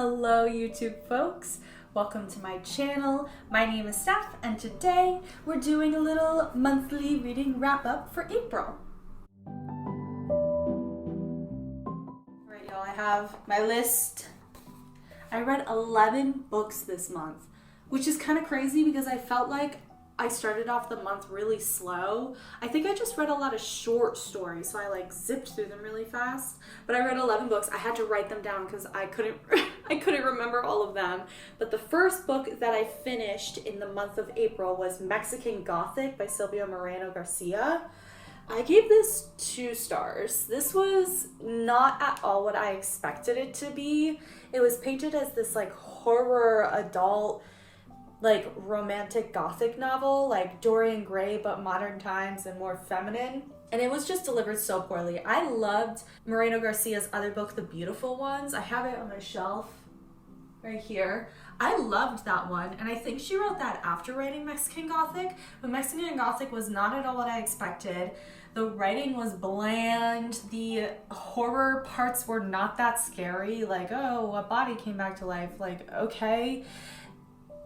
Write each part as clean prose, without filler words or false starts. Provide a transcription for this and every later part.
Hello YouTube folks, welcome to my channel. My name is Steph and today we're doing a little monthly reading wrap up for April. Alright y'all, I have my list. I read 11 books this month, which is kind of crazy because I felt like I started off the month really slow. I think I just read a lot of short stories, so I zipped through them really fast. But I read 11 books. I had to write them down because I couldn't remember all of them. But the first book that I finished in the month of April was Mexican Gothic by Silvia Moreno Garcia. I gave this 2 stars. This was not at all what I expected it to be. It was painted as this horror adult romantic Gothic novel, like Dorian Gray but modern times and more feminine, and it was just delivered so poorly. I loved Moreno Garcia's other book, The Beautiful Ones. I have it on my shelf right here. I loved that one, and I think she wrote that after writing Mexican Gothic, but Mexican Gothic was not at all what I expected. The writing was bland. The horror parts were not that scary, oh, a body came back to life, okay.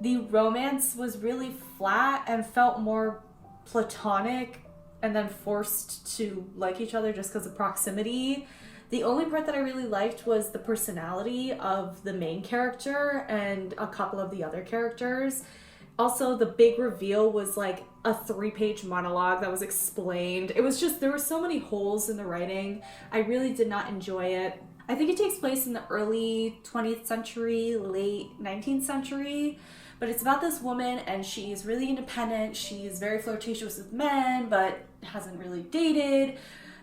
The romance was really flat and felt more platonic and then forced to like each other just because of proximity. The only part that I really liked was the personality of the main character and a couple of the other characters. Also, the big reveal was a 3-page monologue that was explained. It was just, there were so many holes in the writing. I really did not enjoy it. I think it takes place in the early 20th century, late 19th century. But it's about this woman, and she's really independent. She's very flirtatious with men, but hasn't really dated.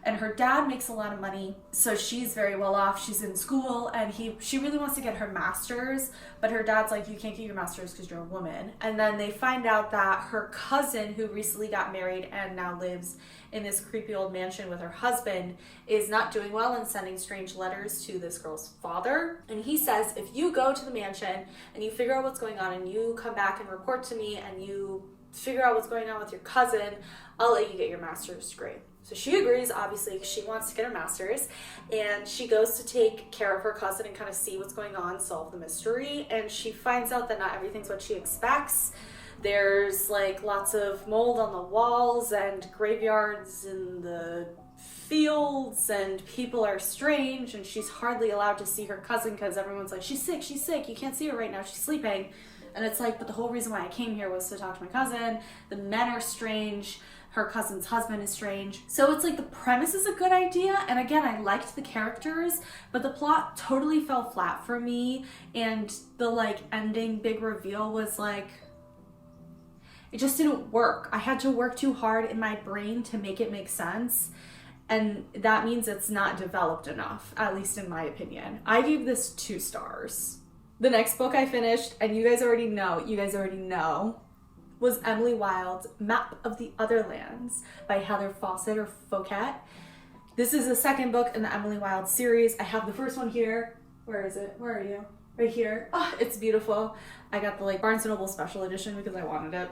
And her dad makes a lot of money, so she's very well off. She's in school, and she really wants to get her master's, but her dad's like, you can't get your master's because you're a woman. And then they find out that her cousin, who recently got married and now lives in this creepy old mansion with her husband, is not doing well and sending strange letters to this girl's father. And he says, if you go to the mansion and you figure out what's going on and you come back and report to me and you figure out what's going on with your cousin, I'll let you get your master's degree. So she agrees, obviously, because she wants to get her master's, and she goes to take care of her cousin and kind of see what's going on, solve the mystery, and she finds out that not everything's what she expects. There's lots of mold on the walls and graveyards in the fields, and people are strange, and she's hardly allowed to see her cousin because everyone's like, she's sick, you can't see her right now, she's sleeping. And it's but the whole reason why I came here was to talk to my cousin. The men are strange. Her cousin's husband is strange. So it's the premise is a good idea, and again, I liked the characters, but the plot totally fell flat for me, and the ending big reveal was it just didn't work. I had to work too hard in my brain to make it make sense, and that means it's not developed enough, at least in my opinion. I gave this 2 stars. The next book I finished, and you guys already know, was Emily Wilde's Map of the Other Lands by Heather Fawcett or Fouquet. This is the second book in the Emily Wilde series. I have the first one here. Where is it? Where are you? Right here. Oh, it's beautiful. I got the Barnes & Noble special edition because I wanted it.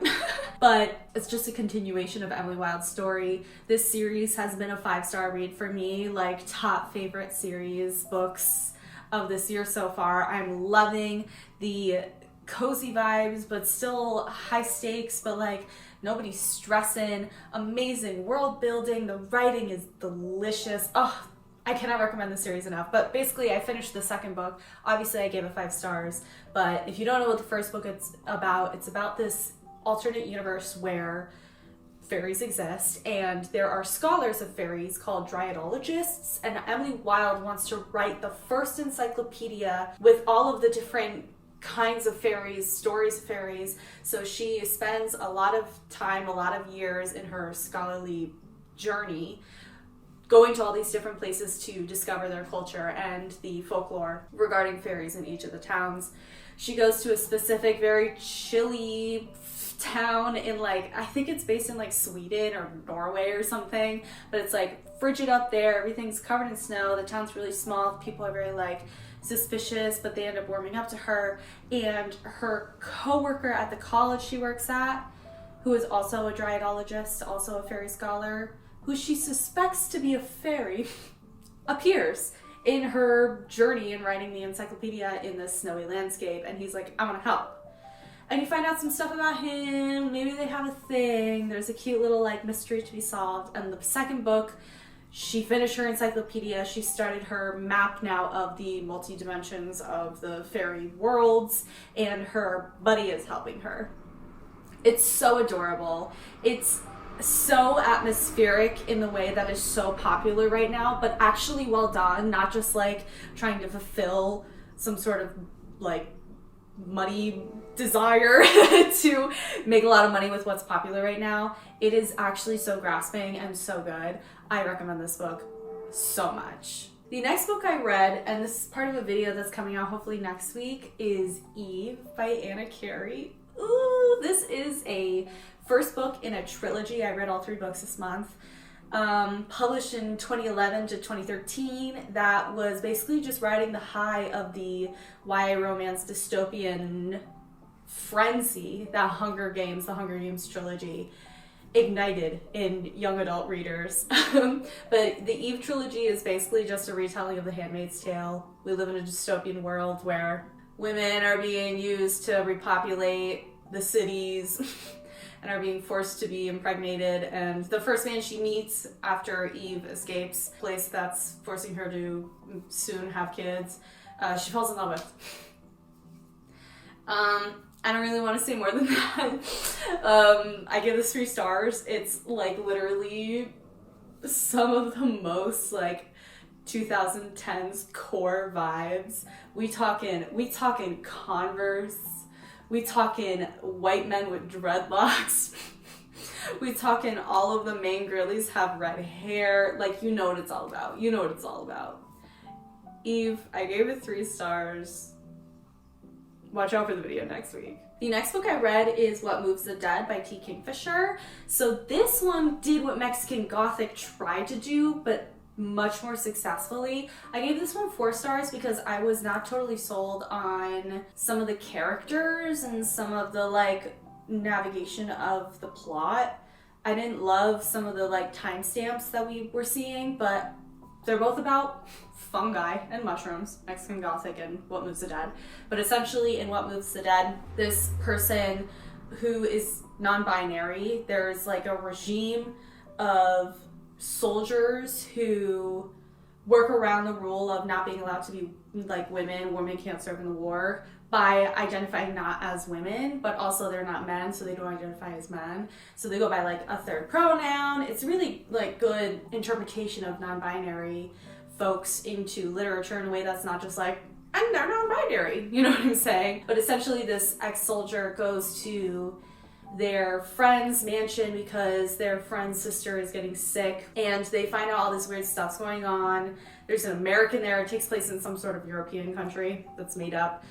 But it's just a continuation of Emily Wilde's story. This series has been a 5-star read for me, top favorite series books of this year so far. I'm loving the cozy vibes, but still high stakes, but nobody's stressing. Amazing world building. The writing is delicious. Oh, I cannot recommend this series enough. But basically, I finished the second book. Obviously, I gave it 5 stars. But if you don't know what the first book it's about this alternate universe where fairies exist, and there are scholars of fairies called dryadologists, and Emily Wilde wants to write the first encyclopedia with all of the different kinds of fairies, stories of fairies. So she spends a lot of time, a lot of years in her scholarly journey going to all these different places to discover their culture and the folklore regarding fairies in each of the towns. She goes to a specific, very chilly town in I think it's based in Sweden or Norway or something, but it's frigid up there, everything's covered in snow, the town's really small, people are very suspicious, but they end up warming up to her, and her co-worker at the college she works at, who is also a dryadologist, also a fairy scholar, who she suspects to be a fairy, appears in her journey in writing the encyclopedia in this snowy landscape, and he's like, I want to help. And you find out some stuff about him, maybe they have a thing, there's a cute little like mystery to be solved. And the second book, she finished her encyclopedia, she started her map now of the multi-dimensions of the fairy worlds, and her buddy is helping her. It's so adorable. It's so atmospheric in the way that is so popular right now, but actually well done, not just like trying to fulfill some sort of like money desire to make a lot of money with what's popular right now. It is actually so grasping and so good. I recommend this book so much. The next book I read, and this is part of a video that's coming out hopefully next week, is Eve by Anna Carey. Ooh, this is a first book in a trilogy. I read all 3 books this month. Published in 2011 to 2013, that was basically just riding the high of the YA romance dystopian frenzy that the Hunger Games trilogy ignited in young adult readers. But the Eve trilogy is basically just a retelling of The Handmaid's Tale. We live in a dystopian world where women are being used to repopulate the cities and are being forced to be impregnated, and the first man she meets after Eve escapes a place that's forcing her to soon have kids, she falls in love with. I don't really want to say more than that. I give this 3 stars. It's like literally some of the most like 2010s core vibes. We talking Converse. We talking white men with dreadlocks. We talking all of the main girlies have red hair. Like, you know what it's all about. You know what it's all about. Eve, I gave it 3 stars. Watch out for the video next week. The next book I read is What Moves the Dead by T. Kingfisher. So this one did what Mexican Gothic tried to do, but much more successfully. I gave this one 4 stars because I was not totally sold on some of the characters and some of the like navigation of the plot. I didn't love some of the like timestamps that we were seeing, but they're both about fungi and mushrooms, Mexican Gothic and What Moves the Dead. But essentially in What Moves the Dead, this person who is non-binary, there's like a regime of soldiers who work around the rule of not being allowed to be like women can't serve in the war, by identifying not as women, but also they're not men, so they don't identify as men, so they go by like a third pronoun. It's really like good interpretation of non-binary folks into literature in a way that's not just like, and they're non-binary, you know what I'm saying? But essentially this ex-soldier goes to their friend's mansion because their friend's sister is getting sick, and they find out all this weird stuff's going on. There's an American there. It takes place in some sort of European country that's made up.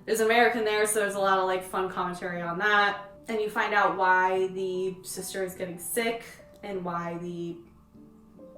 There's an American there, so there's a lot of like fun commentary on that. And you find out why the sister is getting sick and why the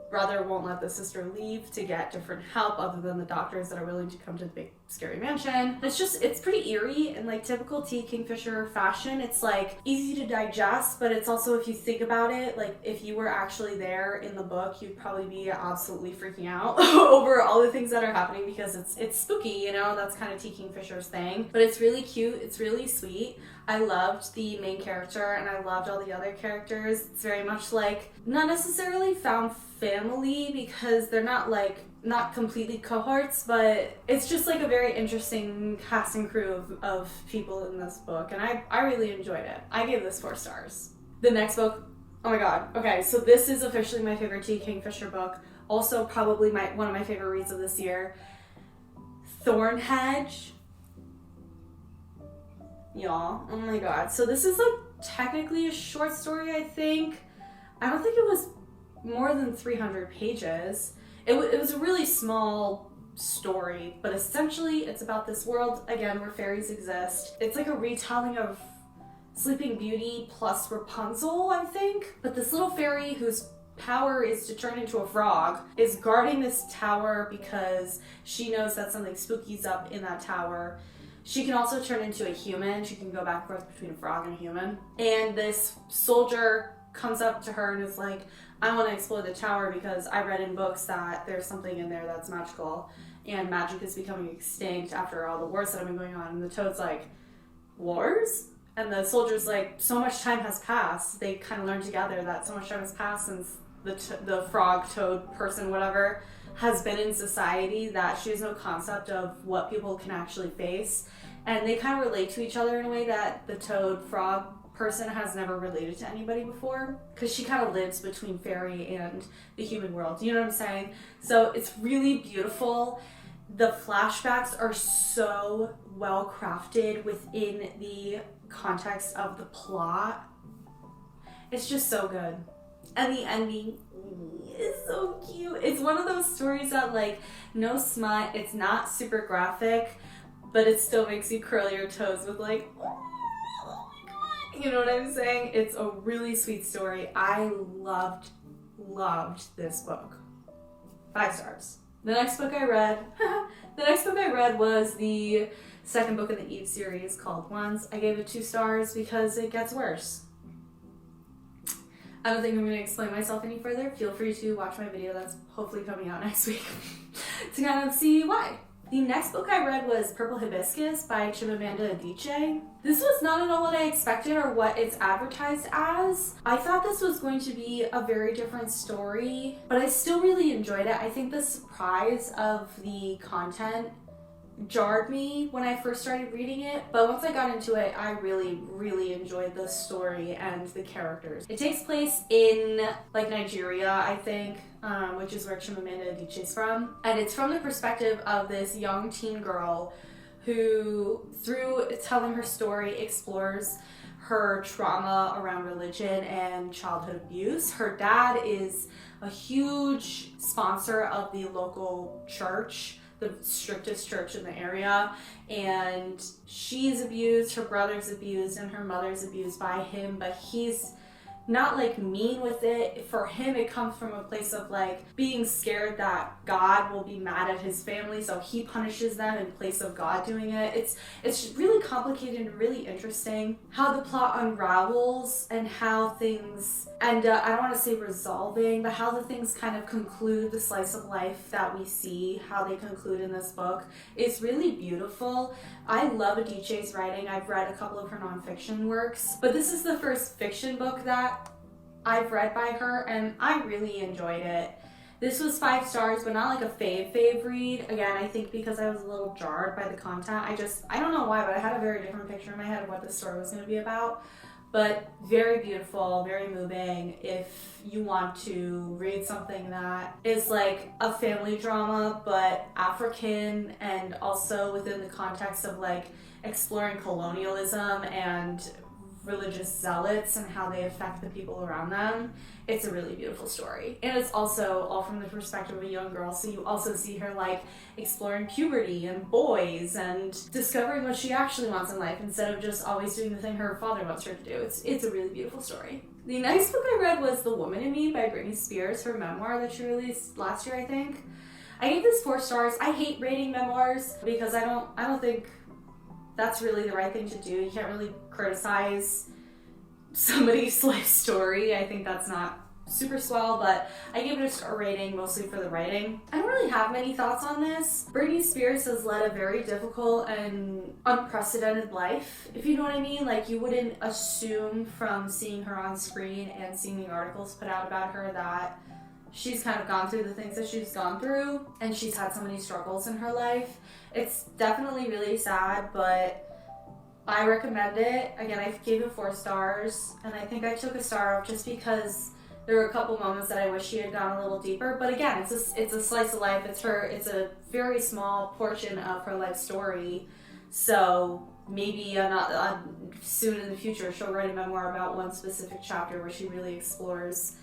brother won't let the sister leave to get different help other than the doctors that are willing to come to the big scary mansion. It's pretty eerie in like typical T. Kingfisher fashion. It's like easy to digest, but it's also, if you think about it, like if you were actually there in the book, you'd probably be absolutely freaking out over all the things that are happening because it's spooky, you know, that's kind of T. Kingfisher's thing. But it's really cute, it's really sweet. I loved the main character and I loved all the other characters. It's very much like, not necessarily found family because they're not completely cohorts, but it's just like a very interesting cast and crew of people in this book, and I really enjoyed it. I gave this 4 stars. The next book, oh my god, okay, so this is officially my favorite T. Kingfisher book, also probably one of my favorite reads of this year, Thornhedge. Y'all, oh my god. So this is like technically a short story, I think. I don't think it was more than 300 pages. It was a really small story, but essentially it's about this world, again, where fairies exist. It's like a retelling of Sleeping Beauty plus Rapunzel, I think. But this little fairy whose power is to turn into a frog is guarding this tower because she knows that something spooky's up in that tower. She can also turn into a human. She can go back and forth between a frog and a human. And this soldier comes up to her and is like, I want to explore the tower because I read in books that there's something in there that's magical. and magic is becoming extinct after all the wars that have been going on. And the toad's like, wars? And the soldier's like, so much time has passed. They kind of learn together that so much time has passed since the frog, toad, person, whatever, has been in society that she has no concept of what people can actually face. And they kind of relate to each other in a way that the toad, frog person has never related to anybody before, because she kind of lives between fairy and the human world. You know what I'm saying? So it's really beautiful. The flashbacks are so well crafted within the context of the plot. It's just so good. And the ending is so cute. It's one of those stories that, like, no smut, it's not super graphic, but it still makes you curl your toes with like, oh my god, you know what I'm saying? It's a really sweet story. I loved this book. 5 stars. The next book I read was the second book in the Eve series called Once. I gave it 2 stars because it gets worse. I don't think I'm going to explain myself any further. Feel free to watch my video that's hopefully coming out next week to kind of see why. The next book I read was Purple Hibiscus by Chimamanda Adichie. This was not at all what I expected or what it's advertised as. I thought this was going to be a very different story, but I still really enjoyed it. I think the surprise of the content jarred me when I first started reading it, but once I got into it, I really enjoyed the story and the characters. It takes place in like Nigeria, I think, which is where Chimamanda Adichie is from, and it's from the perspective of this young teen girl who, through telling her story, explores her trauma around religion and childhood abuse. Her dad is a huge sponsor of the local church, the strictest church in the area, and she's abused, her brother's abused, and her mother's abused by him, but he's not like mean with it. For him, it comes from a place of like being scared that God will be mad at his family, so he punishes them in place of God doing it. It's really complicated and really interesting how the plot unravels and how things end up, I don't want to say resolving, but how the things kind of conclude, the slice of life that we see, how they conclude in this book. It's really beautiful. I love Adichie's writing. I've read a couple of her nonfiction works, but this is the first fiction book that I've read by her, and I really enjoyed it. This was 5 stars, but not like a fave read. Again, I think because I was a little jarred by the content. I don't know why, but I had a very different picture in my head of what this story was going to be about. But very beautiful, very moving. If you want to read something that is like a family drama, but African, and also within the context of like exploring colonialism and religious zealots and how they affect the people around them, it's a really beautiful story. And it's also all from the perspective of a young girl, so you also see her like exploring puberty and boys and discovering what she actually wants in life instead of just always doing the thing her father wants her to do. It's a really beautiful story. The next book I read was The Woman in Me by Britney Spears, her memoir that she released last year, I think. I gave this 4 stars. I hate rating memoirs because I don't think that's really the right thing to do. You can't really criticize somebody's life story. I think that's not super swell, but I gave it a star rating mostly for the writing. I don't really have many thoughts on this. Britney Spears has led a very difficult and unprecedented life, if you know what I mean. Like, you wouldn't assume from seeing her on screen and seeing the articles put out about her that she's kind of gone through the things that she's gone through, and she's had so many struggles in her life. It's definitely really sad, but I recommend it. Again, I gave it 4 stars, and I think I took a star off just because there were a couple moments that I wish she had gone a little deeper. But again, it's a slice of life. It's a very small portion of her life story. So maybe soon in the future she'll write a memoir about one specific chapter where she really explores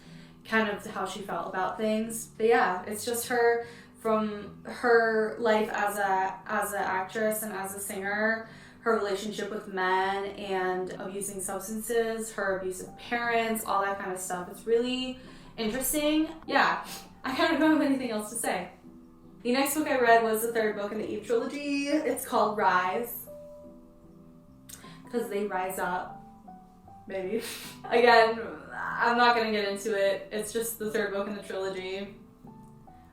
kind of how she felt about things. But yeah, it's just her, from her life as a actress and as a singer, her relationship with men and abusing substances, her abusive parents, all that kind of stuff. It's really interesting. Yeah, I kind of don't have anything else to say. The next book I read was the 3rd book in the Eve trilogy. It's called Rise, because they rise up, maybe. Again, I'm not going to get into it. It's just the 3rd book in the trilogy.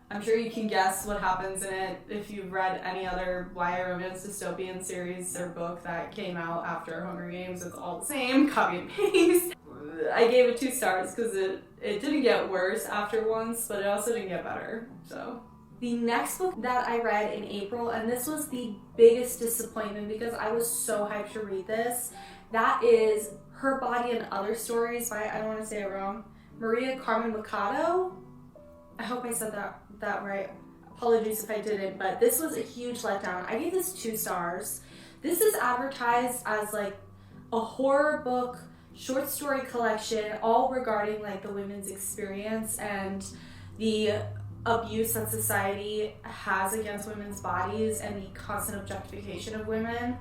I'm sure you can guess what happens in it if you've read any other YA romance dystopian series or book that came out after Hunger Games. It's all the same, copy and paste. I gave it 2 stars because it didn't get worse after once, but it also didn't get better, so. The next book that I read in April, and this was the biggest disappointment because I was so hyped to read this, that is Her Body and Other Stories by, I don't want to say it wrong, Maria Carmen Machado. I hope I said that right. Apologies if I didn't, but this was a huge letdown. I gave this 2 stars. This is advertised as like a horror book, short story collection, all regarding like the women's experience and the abuse that society has against women's bodies and the constant objectification of women.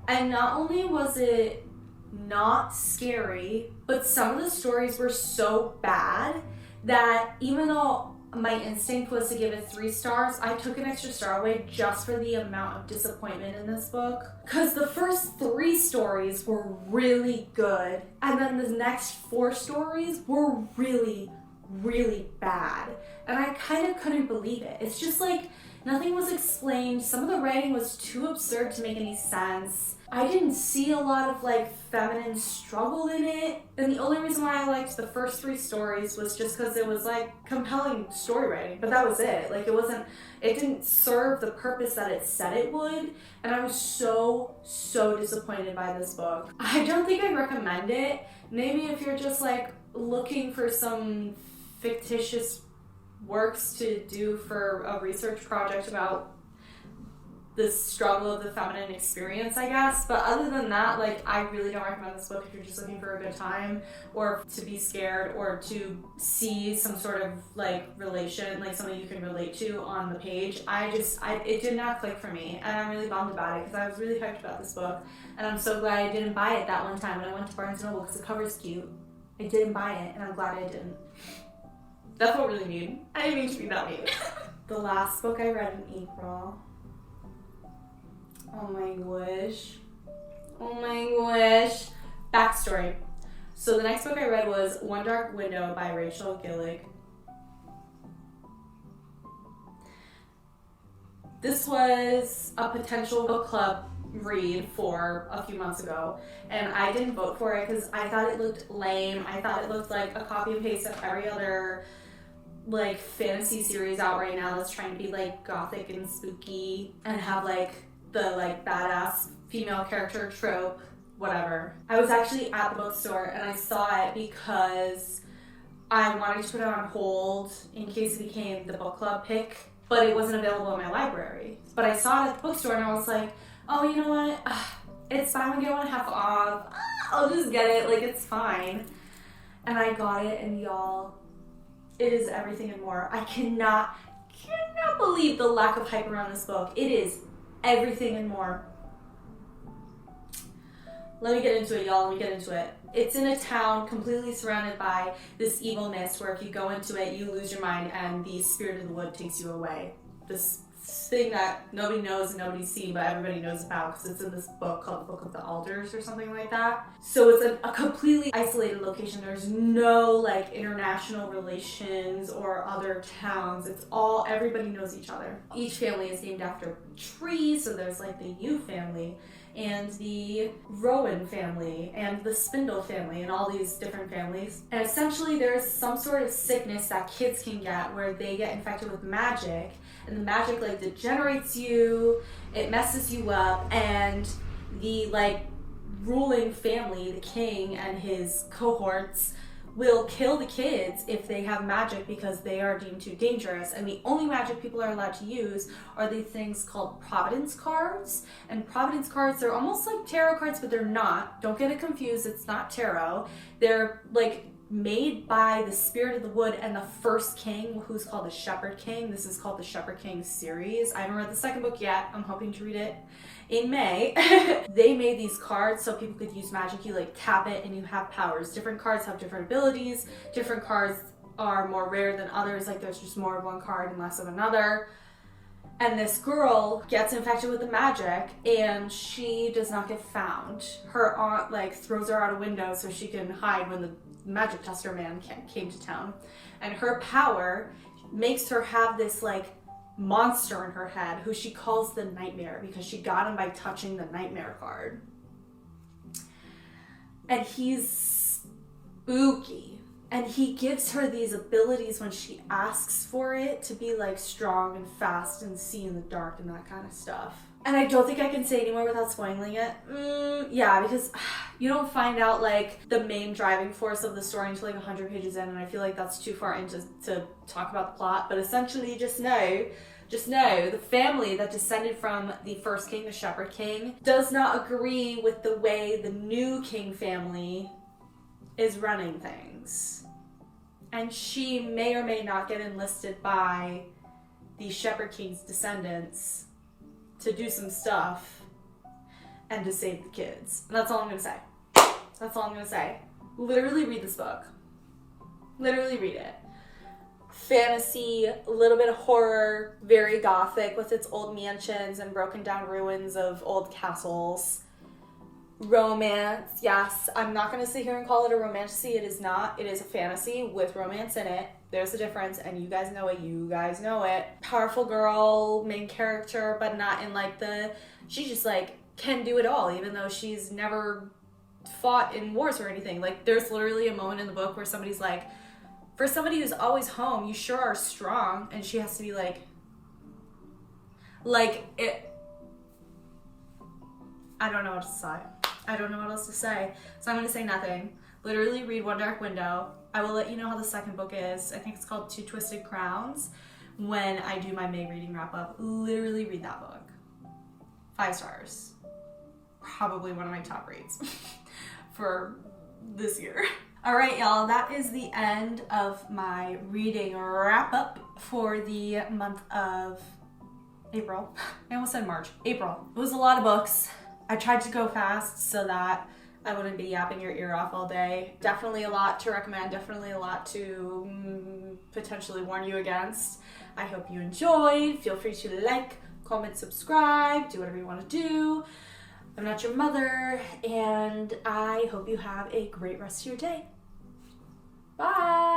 And not only was it not scary, but some of the stories were so bad that even though my instinct was to give it 3 stars, I took an extra star away just for the amount of disappointment in this book. Because the first 3 stories were really good, and then the next 4 stories were really, really bad. And I kind of couldn't believe it. It's just like nothing was explained. Some of the writing was too absurd to make any sense. I didn't see a lot of like feminine struggle in it. And the only reason why I liked the first 3 stories was just because it was like compelling story writing, but that was it. Like it didn't serve the purpose that it said it would. And I was so disappointed by this book. I don't think I'd recommend it. Maybe if you're just like looking for some fictitious works to do for a research project about the struggle of the feminine experience, I guess. But other than that, like, I really don't recommend this book if you're just looking for a good time or to be scared or to see some sort of like relation, like something you can relate to on the page. It did not click for me, and I'm really bummed about it because I was really hyped about this book, and I'm so glad I didn't buy it that one time when I went to Barnes & Noble because the cover's cute. I didn't buy it, and I'm glad I didn't. That felt really mean. I didn't mean to be that mean. The last book I read in April. Oh my gosh. Oh my gosh. Backstory. So the next book I read was One Dark Window by Rachel Gillig. This was a potential book club read for a few months ago, and I didn't vote for it because I thought it looked lame. I thought it looked like a copy and paste of every other like fantasy series out right now that's trying to be like gothic and spooky and have like the like badass female character trope, whatever. I was actually at the bookstore and I saw it because I wanted to put it on hold in case it became the book club pick, but it wasn't available in my library. But I saw it at the bookstore and I was like, oh, you know what? It's buy one get one half off. I'll just get it. Like, it's fine. And I got it, and y'all, it is everything and more. I cannot believe the lack of hype around this book. It is everything and more. Let me get into it, y'all. Let me get into it. It's in a town completely surrounded by this evil mist where if you go into it, you lose your mind and the spirit of the wood takes you away. This thing that nobody knows and nobody's seen, but everybody knows about because it's in this book called The Book of the Alders or something like that. So it's a completely isolated location. There's no like international relations or other towns. It's all, everybody knows each other. Each family is named after trees. So there's like the Yew family and the Rowan family and the Spindle family and all these different families. And essentially there's some sort of sickness that kids can get where they get infected with magic, and the magic like degenerates you, it messes you up, and the like ruling family, the king and his cohorts, will kill the kids if they have magic because they are deemed too dangerous. And the only magic people are allowed to use are these things called Providence cards. And Providence cards, they're almost like tarot cards, but they're not. Don't get it confused, it's not tarot. They're like made by the spirit of the wood and the first king, who's called the Shepherd King. This is called the Shepherd King series. I haven't read the second book yet. I'm hoping to read it in May. They made these cards so people could use magic. You like tap it and you have powers. Different cards have different abilities. Different cards are more rare than others. Like there's just more of one card and less of another. And this girl gets infected with the magic and she does not get found. Her aunt like throws her out a window so she can hide when the magic tester man came to town. And her power, makes her have this like monster in her head who she calls the Nightmare because she got him by touching the Nightmare card. And he's spooky. And he gives her these abilities when she asks for it to be like strong and fast and see in the dark and that kind of stuff. And I don't think I can say anymore without spoiling it. Yeah, because you don't find out like the main driving force of the story until like 100 pages in, and I feel like that's too far in to talk about the plot. But essentially, just know the family that descended from the first king, the Shepherd King, does not agree with the way the new king family is running things. And she may or may not get enlisted by the Shepherd King's descendants to do some stuff and to save the kids. And that's all I'm gonna say. That's all I'm gonna say. Literally read this book. Literally read it. Fantasy, a little bit of horror, very gothic with its old mansions and broken down ruins of old castles. Romance, yes. I'm not going to sit here and call it a romantasy. It is not. It is a fantasy with romance in it. There's a difference, and you guys know it. You guys know it. Powerful girl, main character, but not in like she just like can do it all, even though she's never fought in wars or anything. Like there's literally a moment in the book where somebody's like, for somebody who's always home, you sure are strong, and she has to be like it. I don't know what to say. I don't know what else to say. So I'm going to say nothing. Literally read One Dark Window. I will let you know how the second book is. I think it's called Two Twisted Crowns when I do my May reading wrap up. Literally read that book. 5 stars. Probably one of my top reads for this year. All right, y'all. That is the end of my reading wrap up for the month of April. I almost said March. April. It was a lot of books. I tried to go fast so that I wouldn't be yapping your ear off all day. Definitely a lot to recommend. Definitely a lot to potentially warn you against. I hope you enjoyed. Feel free to like, comment, subscribe, do whatever you want to do. I'm not your mother, and I hope you have a great rest of your day. Bye!